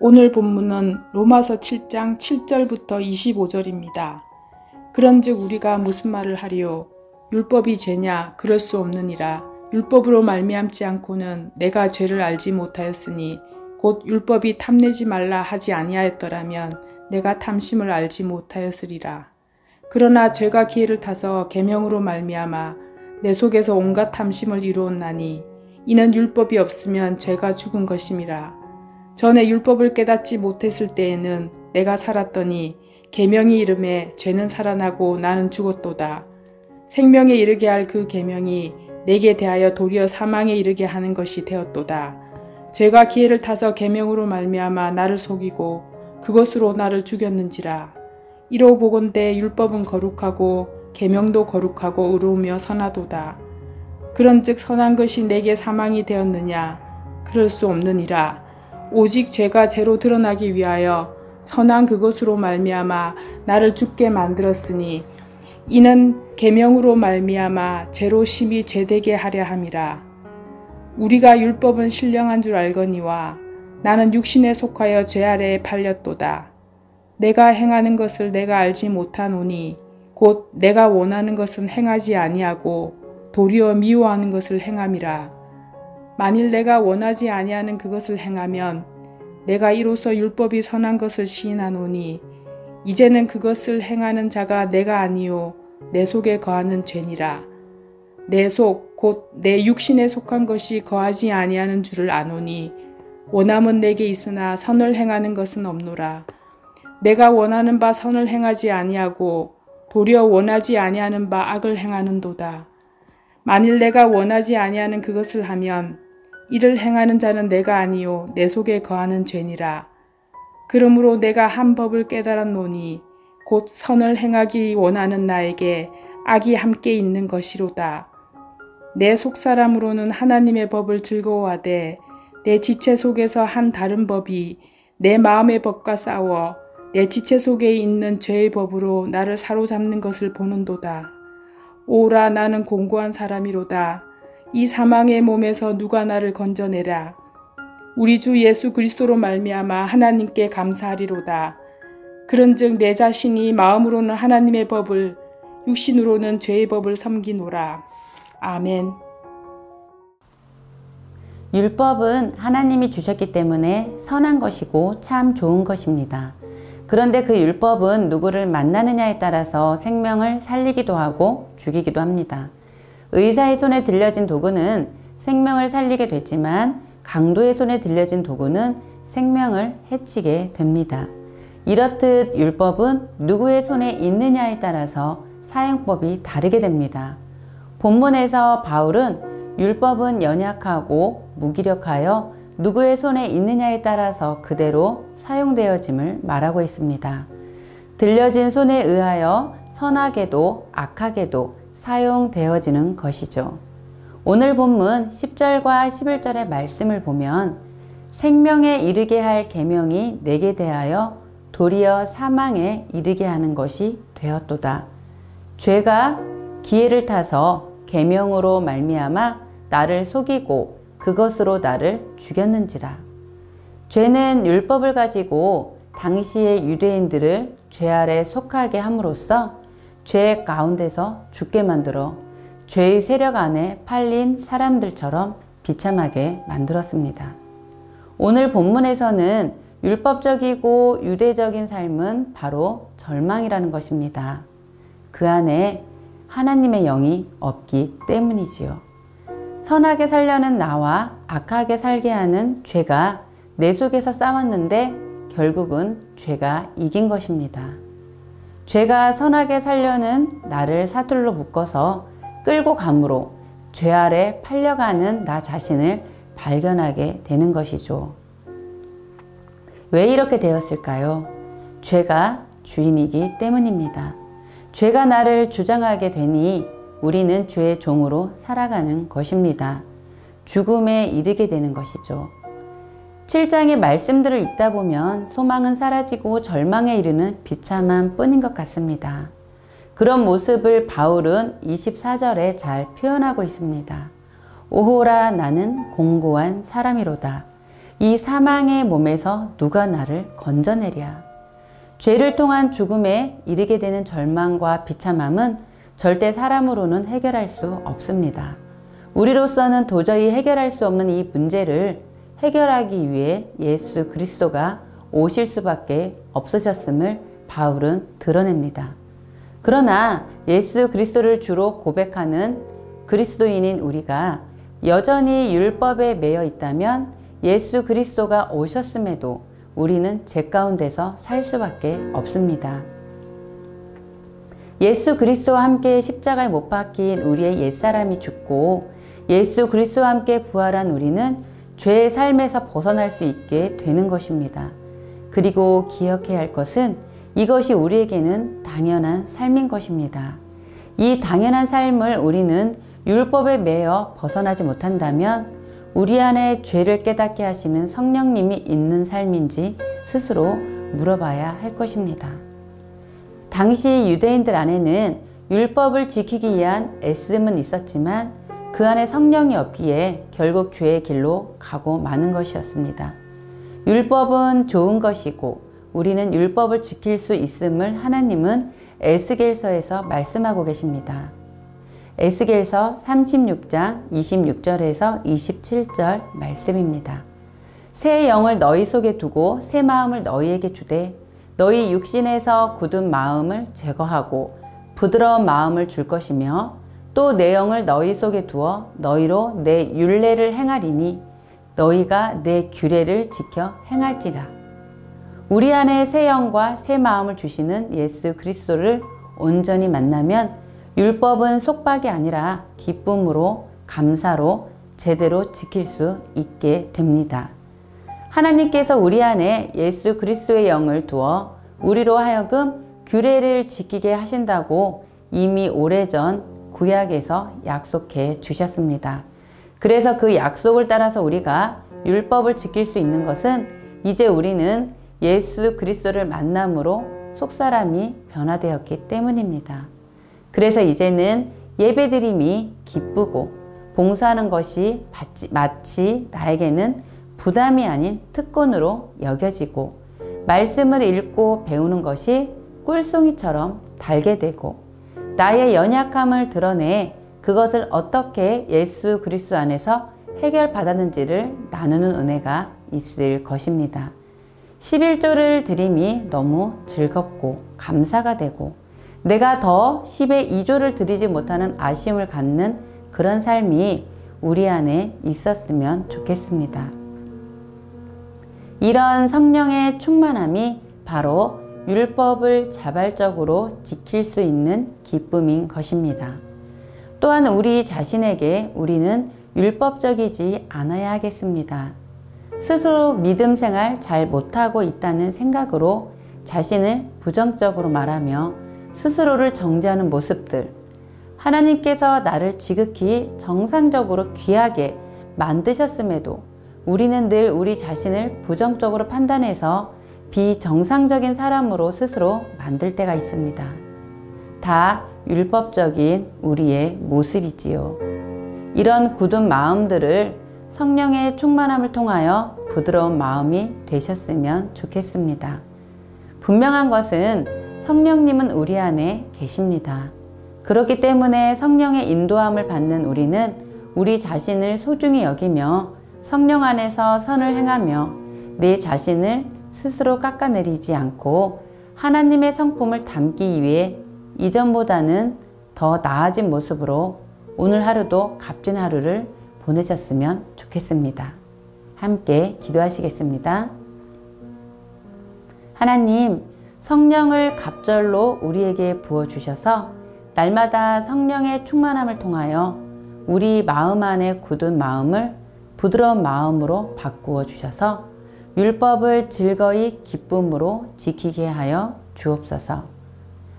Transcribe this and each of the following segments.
오늘 본문은 로마서 7장 7절부터 25절입니다. 그런즉 우리가 무슨 말을 하리요? 율법이 죄냐? 그럴 수 없느니라. 율법으로 말미암지 않고는 내가 죄를 알지 못하였으니 곧 율법이 탐내지 말라 하지 아니하였더라면 내가 탐심을 알지 못하였으리라. 그러나 죄가 기회를 타서 계명으로 말미암아 내 속에서 온갖 탐심을 이루었나니 이는 율법이 없으면 죄가 죽은 것임이라. 전에 율법을 깨닫지 못했을 때에는 내가 살았더니 계명이 이름에 죄는 살아나고 나는 죽었도다. 생명에 이르게 할 그 계명이 내게 대하여 도리어 사망에 이르게 하는 것이 되었도다. 죄가 기회를 타서 계명으로 말미암아 나를 속이고 그것으로 나를 죽였는지라. 이로 보건대 율법은 거룩하고 계명도 거룩하고 의로우며 선하도다. 그런즉 선한 것이 내게 사망이 되었느냐? 그럴 수 없느니라. 오직 죄가 죄로 드러나기 위하여 선한 그것으로 말미암아 나를 죽게 만들었으니 이는 계명으로 말미암아 죄로 심히 죄되게 하려 함이라. 우리가 율법은 신령한 줄 알거니와 나는 육신에 속하여 죄 아래에 팔렸도다. 내가 행하는 것을 내가 알지 못하노니 곧 내가 원하는 것은 행하지 아니하고 도리어 미워하는 것을 행함이라. 만일 내가 원하지 아니하는 그것을 행하면 내가 이로써 율법이 선한 것을 시인하노니 이제는 그것을 행하는 자가 내가 아니요 내 속에 거하는 죄니라. 내 속 곧 내 육신에 속한 것이 거하지 아니하는 줄을 아노니 원함은 내게 있으나 선을 행하는 것은 없노라. 내가 원하는 바 선을 행하지 아니하고 도리어 원하지 아니하는 바 악을 행하는도다. 만일 내가 원하지 아니하는 그것을 하면 이를 행하는 자는 내가 아니요 내 속에 거하는 죄니라. 그러므로 내가 한 법을 깨달았노니 곧 선을 행하기 원하는 나에게 악이 함께 있는 것이로다. 내 속사람으로는 하나님의 법을 즐거워하되 내 지체 속에서 한 다른 법이 내 마음의 법과 싸워 내 지체 속에 있는 죄의 법으로 나를 사로잡는 것을 보는도다. 오라 나는 공고한 사람이로다. 이 사망의 몸에서 누가 나를 건져내라. 우리 주 예수 그리스도로 말미암아 하나님께 감사하리로다. 그런즉 내 자신이 마음으로는 하나님의 법을 육신으로는 죄의 법을 섬기노라. 아멘. 율법은 하나님이 주셨기 때문에 선한 것이고 참 좋은 것입니다. 그런데 그 율법은 누구를 만나느냐에 따라서 생명을 살리기도 하고 죽이기도 합니다. 의사의 손에 들려진 도구는 생명을 살리게 되지만 강도의 손에 들려진 도구는 생명을 해치게 됩니다. 이렇듯 율법은 누구의 손에 있느냐에 따라서 사용법이 다르게 됩니다. 본문에서 바울은 율법은 연약하고 무기력하여 누구의 손에 있느냐에 따라서 그대로 사용되어짐을 말하고 있습니다. 들려진 손에 의하여 선하게도 악하게도 사용되어지는 것이죠. 오늘 본문 10절과 11절의 말씀을 보면 생명에 이르게 할 계명이 내게 대하여 도리어 사망에 이르게 하는 것이 되었도다. 죄가 기회를 타서 계명으로 말미암아 나를 속이고 그것으로 나를 죽였는지라. 죄는 율법을 가지고 당시의 유대인들을 죄 아래 속하게 함으로써 죄 가운데서 죽게 만들어 죄의 세력 안에 팔린 사람들처럼 비참하게 만들었습니다. 오늘 본문에서는 율법적이고 유대적인 삶은 바로 절망이라는 것입니다. 그 안에 하나님의 영이 없기 때문이지요. 선하게 살려는 나와 악하게 살게 하는 죄가 내 속에서 싸웠는데 결국은 죄가 이긴 것입니다. 죄가 선하게 살려는 나를 사슬로 묶어서 끌고 감으로 죄 아래 팔려가는 나 자신을 발견하게 되는 것이죠. 왜 이렇게 되었을까요? 죄가 주인이기 때문입니다. 죄가 나를 주장하게 되니 우리는 죄의 종으로 살아가는 것입니다. 죽음에 이르게 되는 것이죠. 7장의 말씀들을 읽다 보면 소망은 사라지고 절망에 이르는 비참한 뿐인 것 같습니다. 그런 모습을 바울은 24절에 잘 표현하고 있습니다. 오호라 나는 공고한 사람이로다. 이 사망의 몸에서 누가 나를 건져내랴. 죄를 통한 죽음에 이르게 되는 절망과 비참함은 절대 사람으로는 해결할 수 없습니다. 우리로서는 도저히 해결할 수 없는 이 문제를 해결하기 위해 예수 그리스도가 오실 수밖에 없으셨음을 바울은 드러냅니다. 그러나 예수 그리스도를 주로 고백하는 그리스도인인 우리가 여전히 율법에 매여 있다면 예수 그리스도가 오셨음에도 우리는 죄 가운데서 살 수밖에 없습니다. 예수 그리스도와 함께 십자가에 못 박힌 우리의 옛사람이 죽고 예수 그리스도와 함께 부활한 우리는 죄의 삶에서 벗어날 수 있게 되는 것입니다. 그리고 기억해야 할 것은 이것이 우리에게는 당연한 삶인 것입니다. 이 당연한 삶을 우리는 율법에 매여 벗어나지 못한다면 우리 안에 죄를 깨닫게 하시는 성령님이 있는 삶인지 스스로 물어봐야 할 것입니다. 당시 유대인들 안에는 율법을 지키기 위한 애씀은 있었지만 그 안에 성령이 없기에 결국 죄의 길로 가고 마는 것이었습니다. 율법은 좋은 것이고 우리는 율법을 지킬 수 있음을 하나님은 에스겔서에서 말씀하고 계십니다. 에스겔서 36장 26절에서 27절 말씀입니다. 새 영을 너희 속에 두고 새 마음을 너희에게 주되 너희 육신에서 굳은 마음을 제거하고 부드러운 마음을 줄 것이며 또 내 영을 너희 속에 두어 너희로 내 율례를 행하리니 너희가 내 규례를 지켜 행할지라. 우리 안에 새 영과 새 마음을 주시는 예수 그리스도를 온전히 만나면 율법은 속박이 아니라 기쁨으로 감사로 제대로 지킬 수 있게 됩니다. 하나님께서 우리 안에 예수 그리스도의 영을 두어 우리로 하여금 규례를 지키게 하신다고 이미 오래전 구약에서 약속해 주셨습니다. 그래서 그 약속을 따라서 우리가 율법을 지킬 수 있는 것은 이제 우리는 예수 그리스도를 만남으로 속사람이 변화되었기 때문입니다. 그래서 이제는 예배드림이 기쁘고 봉사하는 것이 마치 나에게는 부담이 아닌 특권으로 여겨지고 말씀을 읽고 배우는 것이 꿀송이처럼 달게 되고 나의 연약함을 드러내 그것을 어떻게 예수 그리스도 안에서 해결받았는지를 나누는 은혜가 있을 것입니다. 11조를 드림이 너무 즐겁고 감사가 되고 내가 더 10의 2조를 드리지 못하는 아쉬움을 갖는 그런 삶이 우리 안에 있었으면 좋겠습니다. 이런 성령의 충만함이 바로 율법을 자발적으로 지킬 수 있는 기쁨인 것입니다. 또한 우리 자신에게 우리는 율법적이지 않아야 하겠습니다. 스스로 믿음 생활 잘 못하고 있다는 생각으로 자신을 부정적으로 말하며 스스로를 정죄하는 모습들, 하나님께서 나를 지극히 정상적으로 귀하게 만드셨음에도 우리는 늘 우리 자신을 부정적으로 판단해서 비정상적인 사람으로 스스로 만들 때가 있습니다. 다 율법적인 우리의 모습이지요. 이런 굳은 마음들을 성령의 충만함을 통하여 부드러운 마음이 되셨으면 좋겠습니다. 분명한 것은 성령님은 우리 안에 계십니다. 그렇기 때문에 성령의 인도함을 받는 우리는 우리 자신을 소중히 여기며 성령 안에서 선을 행하며 내 자신을 스스로 깎아내리지 않고 하나님의 성품을 담기 위해 이전보다는 더 나아진 모습으로 오늘 하루도 값진 하루를 보내셨으면 좋겠습니다. 함께 기도하시겠습니다. 하나님, 성령을 갑절로 우리에게 부어주셔서 날마다 성령의 충만함을 통하여 우리 마음 안에 굳은 마음을 부드러운 마음으로 바꾸어 주셔서 율법을 즐거이 기쁨으로 지키게 하여 주옵소서.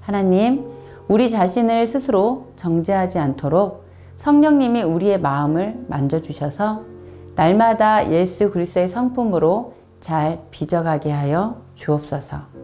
하나님, 우리 자신을 스스로 정죄하지 않도록 성령님이 우리의 마음을 만져주셔서 날마다 예수 그리스도의 성품으로 잘 빚어가게 하여 주옵소서.